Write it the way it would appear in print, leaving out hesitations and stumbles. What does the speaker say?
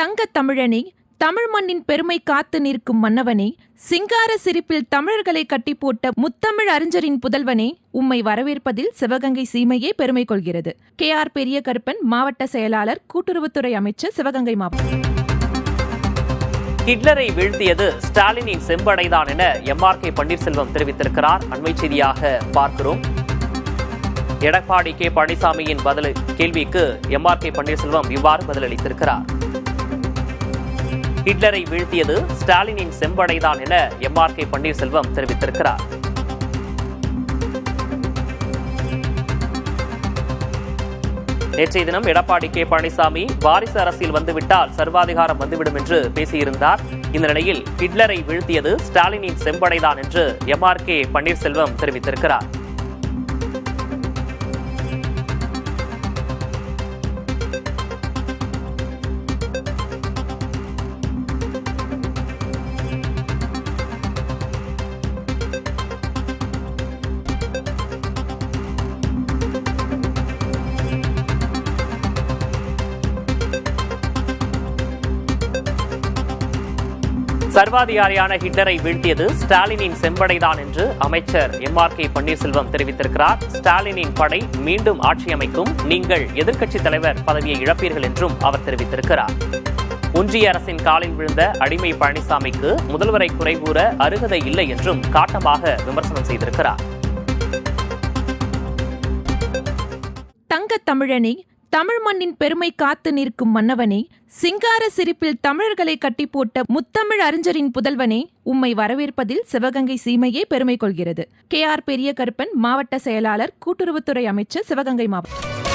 தங்கத் தமிழனே, தமிழ் மண்ணின் பெருமை காத்து நிற்கும் மன்னவனே, சிங்கார சிரிப்பில் தமிழர்களை கட்டி போட்ட முத்தமிழ் அறிஞரின் புதல்வனே, உம்மை வரவேற்பதில் சிவகங்கை சீமையே பெருமை கொள்கிறது. KR பெரிய கருப்பன், மாவட்ட செயலாளர், கூட்டுறவுத்துறை அமைச்சர், சிவகங்கை மாவட்டம். ஹிட்லரை வீழ்த்தியது ஸ்டாலினின் செம்படைதான் என MRK பன்னீர்செல்வம் தெரிவித்திருக்கிறார். அண்மை செய்தியாக பார்க்கிறோம். எடப்பாடி K பழனிசாமியின் கேள்விக்கு MRK பன்னீர்செல்வம் இவ்வாறு பதிலளித்திருக்கிறார். ஹிட்லரை வீழ்த்தியது ஸ்டாலினின் செம்படைதான் என MRK பன்னீர்செல்வம் தெரிவித்திருக்கிறார். நேற்றைய தினம் எடப்பாடி K பழனிசாமி வாரிசு அரசியல் வந்துவிட்டால் சர்வாதிகாரம் வந்துவிடும் என்று பேசியிருந்தார். இந்த நிலையில் ஹிட்லரை வீழ்த்தியது ஸ்டாலினின் செம்படைதான் என்று MRK பன்னீர்செல்வம் தெரிவித்திருக்கிறார். சர்வாதிகாரியான ஹிட்லரை வீழ்த்தியது ஸ்டாலினின் செம்படைதான் என்று அமைச்சர் MRK பன்னீர்செல்வம் தெரிவித்திருக்கிறார். ஸ்டாலினின் படை மீண்டும் ஆட்சி அமைக்கும், நீங்கள் எதிர்க்கட்சித் தலைவர் பதவியை இழப்பீர்கள் என்றும் அவர் தெரிவித்திருக்கிறார். ஒன்றிய அரசின் காலில் விழுந்த அடிமை பழனிசாமிக்கு முதல்வரை குறை கூற அருகதை இல்லை என்றும் காட்டமாக விமர்சனம் செய்திருக்கிறார். தங்கத் தமிழனே, தமிழ் மண்ணின் பெருமை காத்து நிற்கும் மன்னவனே, சிங்கார சிரிப்பில் தமிழர்களை கட்டி போட்ட முத்தமிழ் அறிஞரின் புதல்வனே, உம்மை வரவேற்பதில் சிவகங்கை சீமையே பெருமை கொள்கிறது. KR பெரிய கருப்பன், மாவட்ட செயலாளர், கூட்டுறவுத்துறை அமைச்சர், சிவகங்கை மாவட்டம்.